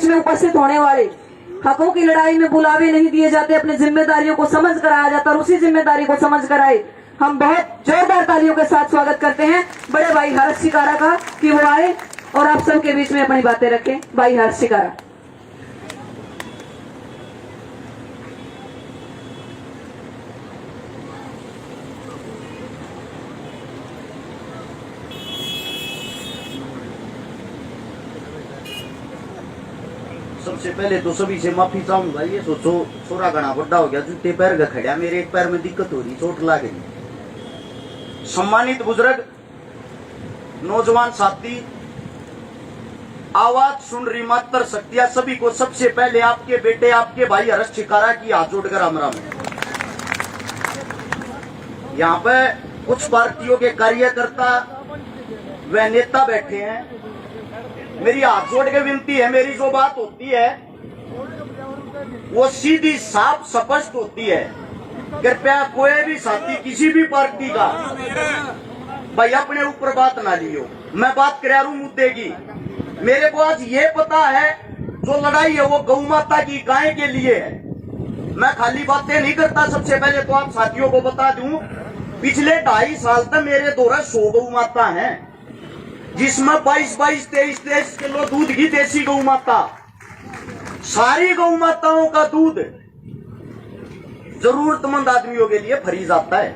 बीच में उपस्थित होने वाले, हकों की लड़ाई में बुलावे नहीं दिए जाते, अपनी जिम्मेदारियों को समझ कर आया जाता और उसी जिम्मेदारी को समझ कर आए। हम बहुत जोरदार तालियों के साथ स्वागत करते हैं बड़े भाई हर्ष शिकारा का कि वो आए और आप सबके बीच में अपनी बातें रखें। भाई हर्ष शिकारा। सबसे पहले तो सभी से माफी चाहूंगा। ये सोचो छोरा घना बड़ा हो गया, जूते पैर का खड़ा, मेरे एक पैर में दिक्कत हो रही, चोट लग गई। सम्मानित बुजुर्ग, नौजवान साथी, आवाज सुन रही मात्र शक्तियां, सभी को सबसे पहले आपके बेटे, आपके भाई हर्ष शिकारा की हाथ जोड़कर राम राम। यहाँ पे कुछ पार्टियों के कार्यकर्ता व नेता बैठे हैं। मेरी हाथ जोड़ के विनती है, मेरी जो बात होती है वो सीधी साफ स्पष्ट होती है। कृपया कोई भी साथी किसी भी पार्टी का भाई अपने ऊपर बात ना लियो। मैं बात कर रहा हूं मुद्दे की। मेरे को आज ये पता है जो लड़ाई है वो गौ माता की, गाय के लिए है। मैं खाली बातें नहीं करता। सबसे पहले तो आप साथियों को बता दूं, पिछले 2.5 साल तक मेरे द्वारा 100 गौ माता है, जिसमें 22-23 किलो दूध की देसी गौ माता। सारी गौ माताओं का दूध जरूरतमंद आदमियों के लिए फ्री जाता है।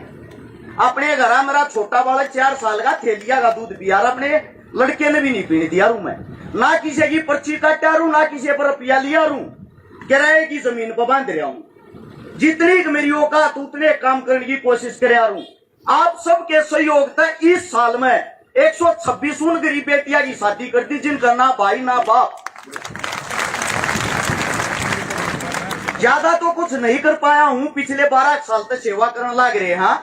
अपने घर मेरा छोटा बालक 4 साल का थैलिया का दूध पिया, अपने लड़के ने भी नहीं पीने दिया रू। मैं ना किसी की पर्ची काटा रू, ना किसी पर रुपया लिया रू, किराए की जमीन पर बांध रहा हूं। जितनी मेरी औकात उतने काम करने की कोशिश कर रहा हूं। आप सबके सहयोग से इस साल में 126 उन गरीब बेटिया की शादी कर दी जिनका ना भाई ना बाप। ज्यादा तो कुछ नहीं कर पाया हूं, पिछले 12 साल तक सेवा करने लग रहे हैं।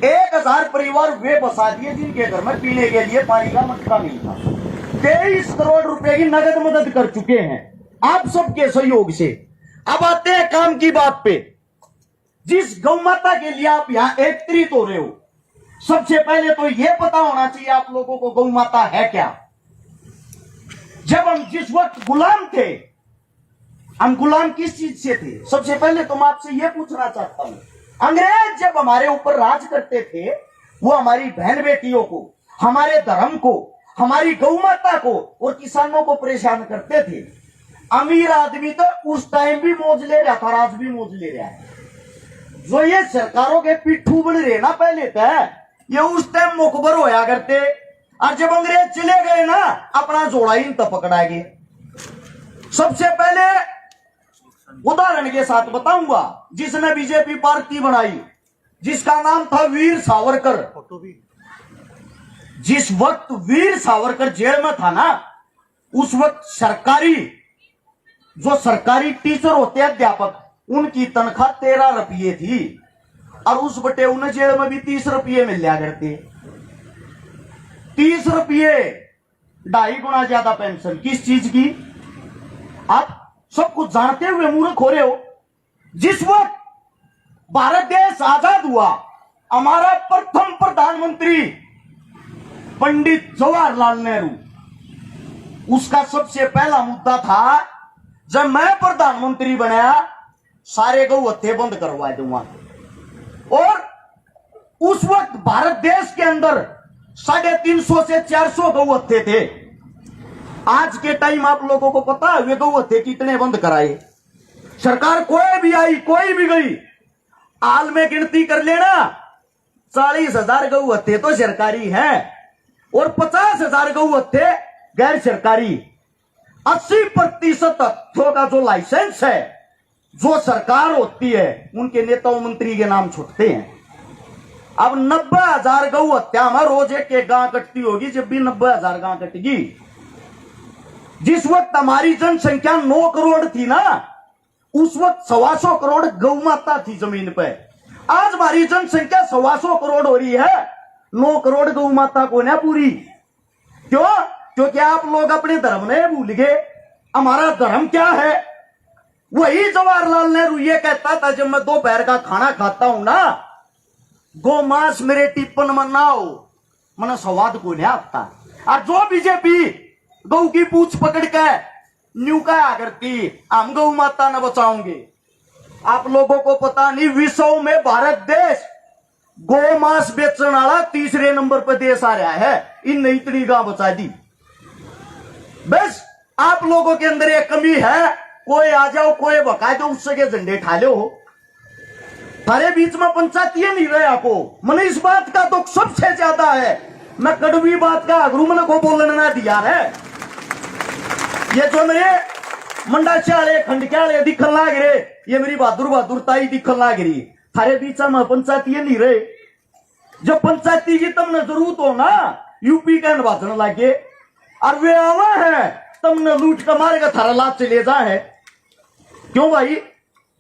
1000 परिवार वे बसा दिए जिनके घर में पीने के लिए पानी का मटका नहीं था। 23 करोड़ रुपए की नगद मदद कर चुके हैं आप सबके सहयोग से। अब आते हैं काम की बात पे। जिस गौ माता के लिए आप यहाँ एकत्रित हो रहे हो, सबसे पहले तो यह पता होना चाहिए आप लोगों को गौ माता है क्या। जब हम जिस वक्त गुलाम थे, हम गुलाम किस चीज से थे? सबसे पहले तो मैं आपसे यह पूछना चाहता हूं, अंग्रेज जब हमारे ऊपर राज करते थे, वो हमारी बहन बेटियों को, हमारे धर्म को, हमारी गौ माता को और किसानों को परेशान करते थे। अमीर आदमी तो उस टाइम भी मौज ले रहा था, आज भी मौज ले रहा है। जो ये सरकारों के पिट्ठू बन रहे ना पहले तक, ये उस टाइम मुखबर होया करते, और जब अंग्रेज चले गए ना, अपना जोड़ा ही तो पकड़ाएंगे। सबसे पहले उदाहरण के साथ बताऊंगा, जिसने बीजेपी पार्टी बनाई, जिसका नाम था वीर सावरकर। जिस वक्त वीर सावरकर जेल में था ना, उस वक्त सरकारी टीचर होते हैं, अध्यापक, उनकी तनख्वाह 13 रुपये थी, और उस बटे उन्हें जेल में भी 30 रुपये मिल लिया करते। 30 रुपये, 2.5 गुना ज्यादा पेंशन। किस चीज की? आप सब कुछ जानते हुए मूर्ख हो रहे हो। जिस वक्त भारत देश आजाद हुआ, हमारा प्रथम प्रधानमंत्री पंडित जवाहरलाल नेहरू, उसका सबसे पहला मुद्दा था, जब मैं प्रधानमंत्री बनाया सारे गौ हत्थे बंद करवा दूंगा। और उस वक्त भारत देश के अंदर 350 से 400 गौ हत्थे थे। आज के टाइम आप लोगों को पता है वे गौ हत्थे कितने बंद कराए? सरकार कोई भी आई, कोई भी गई, हाल में गिनती कर लेना, 40,000 गौ हत्थे तो सरकारी हैं और 50,000 गौ हत्थे गैर सरकारी। 80% हत्थों का जो लाइसेंस है, जो सरकार होती है, उनके नेताओं मंत्री के नाम छुटते हैं। अब 90,000 गौ हत्या में रोज एक गां कटती होगी। जब भी 90,000 गां कटेगी, जिस वक्त हमारी जनसंख्या 9 करोड़ थी ना, उस वक्त 125 करोड़ गौ माता थी जमीन पे। आज हमारी जनसंख्या 125 करोड़ हो रही है, 9 करोड़ गौ माता को ना पूरी। क्यों? क्योंकि आप लोग अपने धर्म ने भूल गए। हमारा धर्म क्या है? वही जवाहरलाल नेहरू ये कहता था, जब मैं दोपहर का खाना खाता हूं ना, गौ मांस मेरे टिप्पण में ना हो, मना स्वाद को नहीं आता। और जो बीजेपी गौ की पूछ पकड़ के न्यू क्या करती, हम गौ माता न बचाओगे। आप लोगों को पता नहीं, विश्व में भारत देश गौ मांस बेचने वाला तीसरे नंबर पर देश आ रहा है। इन इतनी गां बचा दी। बस आप लोगों के अंदर एक कमी है, कोई आ जाओ कोई बका दो, उससे के झंडे ठा लो। थारे बीच में पंचायत ये नहीं रहे आपको। मैंने इस बात का दुख सबसे ज्यादा है। मैं कड़वी बात का अगरू मन को बोलने ना दिया है। ये जो मेरे मंडाचाले खंडक्याले दिखन लाग रहे, ये मेरी बहादुर ताई दिखन लाग रही। थारे बीच में पंचायत ये नहीं रहे। जब पंचायती की तुमने जरूरत हो ना, यूपी का निर्वाचन लागे और वे आवा है, तुमने लूट कर मारेगा, थारा लाभ चले जा है। क्यों भाई,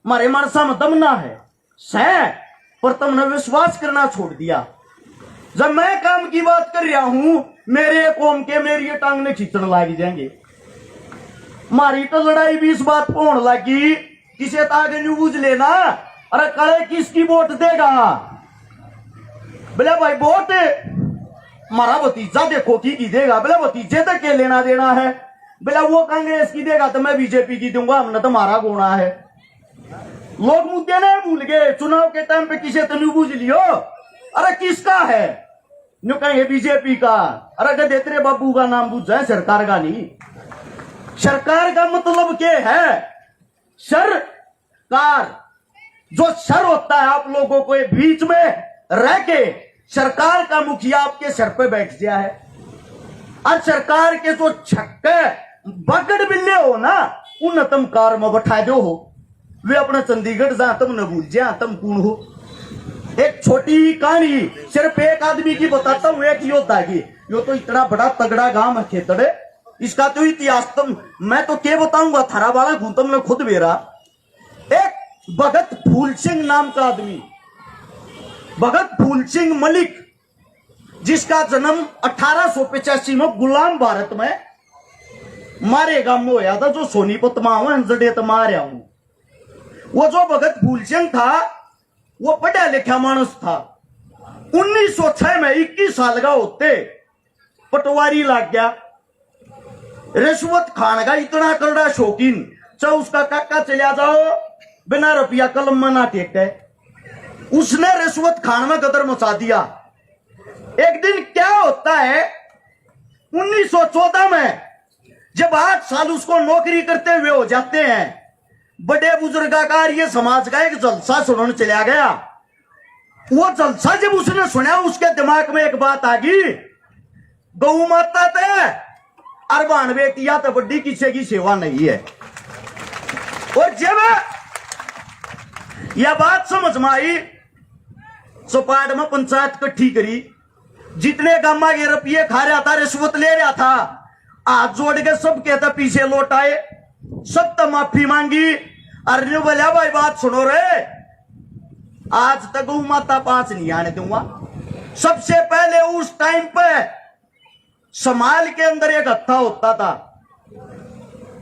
मारे मानसा में दम ना है सह, पर तुमने विश्वास करना छोड़ दिया। जब मैं काम की बात कर रहा हूं, मेरे कौम के मेरी ये टांग ने खींचने लग जाएंगे। मारी तो लड़ाई भी इस बात को होने लगी, किसे तागे न्यू बुझ लेना, अरे कड़े किसकी वोट देगा। बोले भाई वोट मारा भतीजा देखो की देगा। बोले भतीजे तक के लेना देना है। बोले वो कांग्रेस की देगा तो मैं बीजेपी की दूंगा, हमने तो मारा गोना है। लोग मुद्दे नहीं भूल गए। चुनाव के टाइम पे किसे तो न्यू बुझ लियो, अरे किसका है, न्यू कहेंगे बीजेपी का। अरे गधे तेरे बाबू का नाम बुझ जाए, सरकार का नहीं। सरकार का मतलब क्या है, सरकार जो सर होता है, आप लोगों को बीच में रह के सरकार का मुखिया आपके सर पे बैठ गया है। और सरकार के जो छक्के बगड़ बिल्ले हो ना, उन तुम कार में बैठा दो हो, वे अपना चंडीगढ़ जा, तुम न भूल जा तुम कौन हो। एक छोटी कहानी सिर्फ एक आदमी की बताता हूं, एक योद्धा की। यो तो इतना बड़ा तगड़ा गांव है खेतड़े, इसका तो इतिहास तुम मैं तो क्या बताऊंगा, थारा वाला घूम तुमने खुद मेरा। एक भगत फूल सिंह नाम का आदमी, भगत फूल सिंह मलिक, जिसका जन्म 1885 में गुलाम भारत में मारे गांव में होया था, जो सोनीपत में मारे हूं। वो जो भगत फूल सिंह था, वो पढ़ा लिखा मानस था। 1906 में 21 साल का होते पटवारी लग गया। रिश्वत खान का इतना करड़ा शौकीन, चाहे उसका काका चलिया जाओ बिना रुपया कलम में ना टेकते, उसने रिश्वत खान में गदर मचा दिया। एक दिन क्या होता है, 1914 में जब 8 साल उसको नौकरी करते हुए हो जाते हैं, बड़े बुजुर्गाकार ये समाज का एक जलसा सुनने चला गया। वो जलसा जब उसने सुना, उसके दिमाग में एक बात आ गई, गौ माता थे अरबान बेटिया तो बड़ी किसी की सेवा नहीं है। और जब यह बात समझ में आई, चौपाट में पंचायत इकट्ठी करी, जितने गामा के रुपये खा रहा था, रिश्वत ले रहा था, हाथ जोड़ के सब कहता पीछे लौट आए, सब तो माफी मांगी। अरे बोला भाई बात सुनो रे, आज तक गौ माता 5 नहीं आने दूंगा। सबसे पहले उस टाइम पे समाल के अंदर एक हत्था होता था,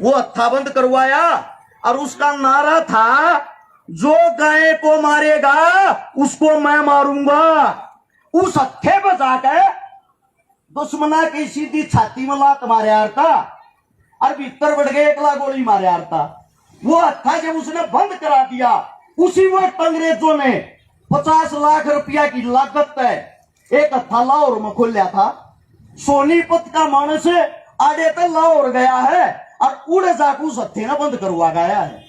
वो हत्था बंद करवाया और उसका नारा था, जो गाय को मारेगा उसको मैं मारूंगा। उस हत्थे पर जाकर दुश्मना की सीधी छाती में लात मारे यार था, और भीतर बढ़ गए 1 लाख गोली मारे यार था। वो हत्था जब उसने बंद करा दिया, उसी वक्त अंग्रेजों ने 50 लाख रुपया की लागत है एक हत्था लाहौर में खोल था। सोनीपत का मानस आड़े तक लाहौर गया है और उड़े जाकर उस हत्थे ने बंद करवा गया है।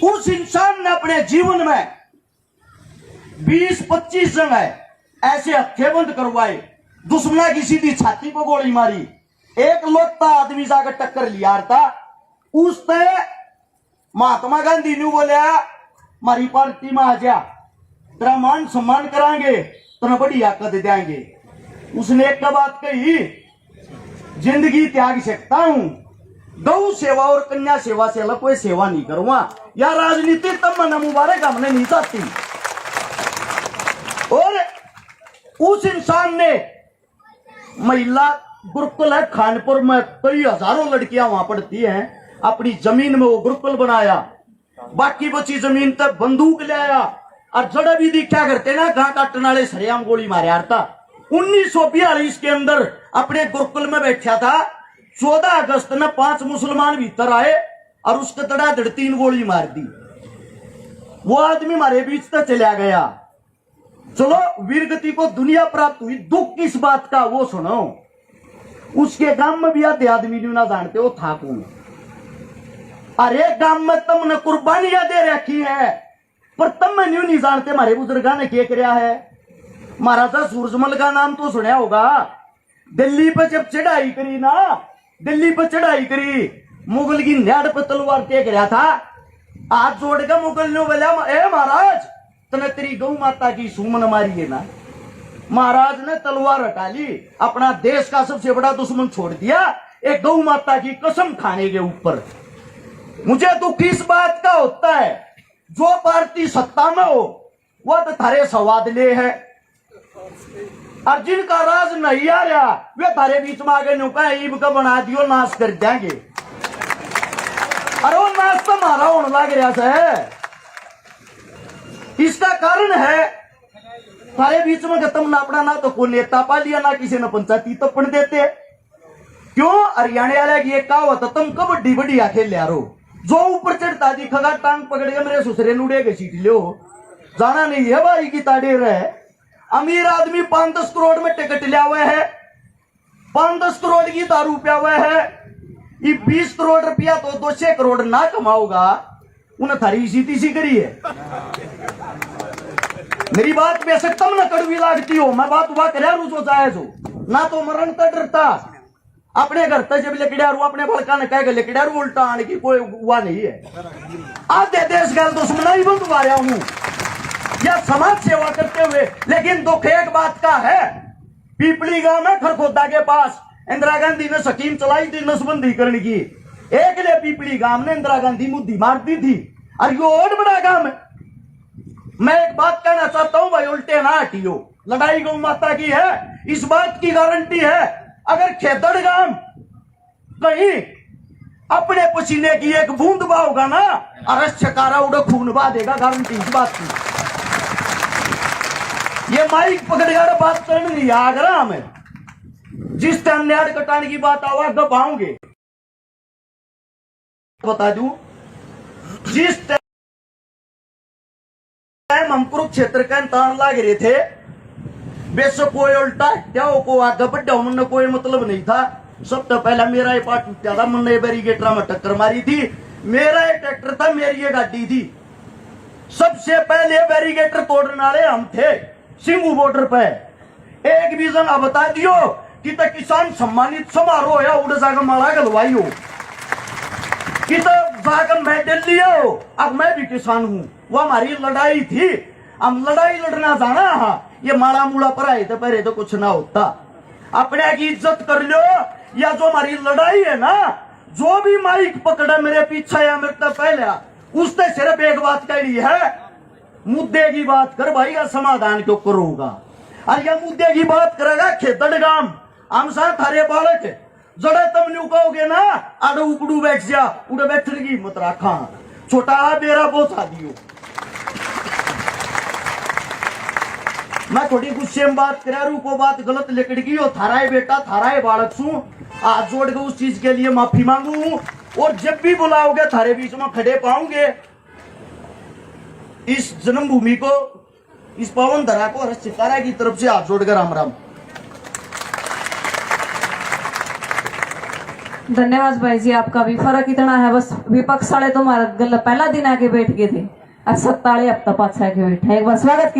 उस इंसान ने अपने जीवन में 20-25 जगह ऐसे हत्थे बंद करवाए, दुश्मना की सीधी छाती पर गोली मारी। एक लोटा आदमी जाकर टक्कर लिया था, उसने महात्मा गांधी ने बोला, मारी पार्टी में आ जा, तेरा मान सम्मान कराएंगे, तेरा बड़ी आकत देंगे। उसने एक बात कही, जिंदगी त्याग सकता हूं, गौ सेवा और कन्या सेवा से अलग कोई सेवा नहीं करूंगा। या राजनीति तब मन मुबारक हमने नहीं चाहती। और उस इंसान ने महिला गुरुकुल है खानपुर में, कई हजारों लड़कियां वहां पढ़ती हैं, अपनी जमीन में वो गुरुकुल बनाया। बाकी बची जमीन तक बंदूक ले आया और जड़ा भी दी क्या करते ना, घा काटने वाले सरेआम गोली मारे यार था। 1942 के अंदर अपने गुरुकुल में बैठा था, 14 अगस्त ने 5 मुसलमान भीतर आए और उसके तड़ाधड़ 3 गोली मार दी। वो आदमी हमारे बीच से चला गया। चलो वीरगति को दुनिया प्राप्त हुई, दुख किस बात का वो सुनो। उसके गांव में भी आधे आदमी ना जानते हो था कौन। अरे गांव में तुमने कुर्बानियां दे रखी है पर तुम में नहीं जानते हमारे बुजुर्गा ने क्या किया है। महाराजा सूरजमल का नाम तो सुना होगा। दिल्ली पे जब चढ़ाई करी ना, दिल्ली पे चढ़ाई करी, मुगल की न्याड़ पे तलवार टेक रहा था। हाथ जोड़ के मुगल ने बोला, ए महाराज तने तेरी गौ माता की सुमन मारी है ना। महाराज ने तलवार हटा ली, अपना देश का सबसे बड़ा दुश्मन छोड़ दिया एक गौ माता की कसम खाने के ऊपर। मुझे दुख इस बात का होता है जो पार्टी सत्ता में हो वह तो थारे स्वाद ले है, और जिनका राज नहीं आ रहा वे थारे बीच में आगे नुका ईब का बना दियो, नाश कर देंगे। अरे वो नाश तो मारा होने लग रहा है। इसका कारण है थारे बीच में खत्म ना अपना ना तो कोई नेता पा लिया ना किसी ने पंचायती तपन देते। क्यों? हरियाणा वाले की एक कहावत, तुम कबड्डी बढ़िया खेल लो, जो ऊपर चढ़ता दिखेगा टांग पकड़ के मेरे ससुरे नुड़े के सीट लो। जाना नहीं है भाई की ताड़े रहे। अमीर आदमी 5-10 करोड़ में टिकट लिया हुआ है, 5-10 करोड़ की दारू पिया हुआ है। ये 20 करोड़ रुपया तो 200 करोड़ ना कमाओगा, उन्हें थारी सीधी सी करी है। मेरी बात बेशक तम न कड़वी लागती हो, मैं बात हुआ कर जो जायज हो ना, तो मरण का डरता अपने घर तक जब लेकड़ियारू अपने बड़का ने कह लेकड़ियारू उल्टा आने की कोई हुआ नहीं है। आधे देश का दुश्मन ही बंद रहा हूं या समाज सेवा करते हुए। लेकिन दुख एक बात का है, पीपली गांव में खरखोदा के पास इंदिरा गांधी ने स्कीम चलाई थी नसबंदी करने की। एक ले पीपली गांव ने इंदिरा गांधी मुद्दी मार दी थी, और ये और बड़ा काम है। मैं एक बात कहना चाहता हूं भाई, उल्टे ना हटियो। लड़ाई गौ माता की है, इस बात की गारंटी है अगर खेतड़ गांव कहीं अपने पसीने की एक बूंद बहाओगा ना, अरस छकारा उड़े खून बहा देगा, गारंटी इस बात की। ये माइक पकड़कर बात करने नहीं आगरा में, जिस टाइम न्याड़ कटाने की बात आवा गपाओगे। बता दूं, जिस टाइम हम कुरुक्षेत्र का तान लाग रहे थे, बेशक कोई उल्टा क्या को आगे बढ़ा मन कोई मतलब नहीं था। सबसे पहला मेरा ये पार्ट टूटा था, मन ने बैरिकेटर में टक्कर मारी थी। मेरा ये ट्रैक्टर था, मेरी ये गाड़ी थी। सबसे पहले बैरिकेटर तोड़ने वाले हम थे सिंगू बॉर्डर पे। एक भी जन बता दियो कि तो किसान सम्मानित समारोह या उड़ जाकर मारा गलवाई हो कि तो जाकर मेडल लिया हो। अब मैं भी किसान हूं, वो हमारी लड़ाई थी, हम लड़ाई लड़ना जाना। हाँ ये माड़ा मूड़ा पर आए थे पहले तो कुछ ना होता। अपने की इज्जत कर लो, या जो हमारी लड़ाई है ना, जो भी माइक पकड़ा मेरे पीछे या मेरे तो पहले, उसने सिर्फ एक बात कही है, मुद्दे की बात कर भाई, या समाधान क्यों करूंगा। और यह मुद्दे की बात करेगा खेतड़ गांव, हम सा थारे बालक जड़े तुम न्यू कहोगे ना, आड़ो उकड़ू बैठ जा, उड़े बैठने की मत रखा, छोटा बेरा बोसा दियो। मैं थोड़ी गुस्से में बात करा रू, को बात गलत लिकड़ गई हो, थारा है बेटा, थारा है बालक सू, आज जोड़ के उस चीज के लिए माफी मांगू हूं। और जब भी बुलाओगे थारे बीच में खड़े पाऊंगे। इस जन्मभूमि को, इस पावन धरा को हर्ष चिकारा की तरफ से हाथ जोड़कर राम राम। धन्यवाद भाई जी, आपका भी फर्क इतना है, बस विपक्ष वाले तो हमारा गल पहला दिन आके बैठ गए थे, अब 7 हफ्ता पाछा आके बैठे। एक बार स्वागत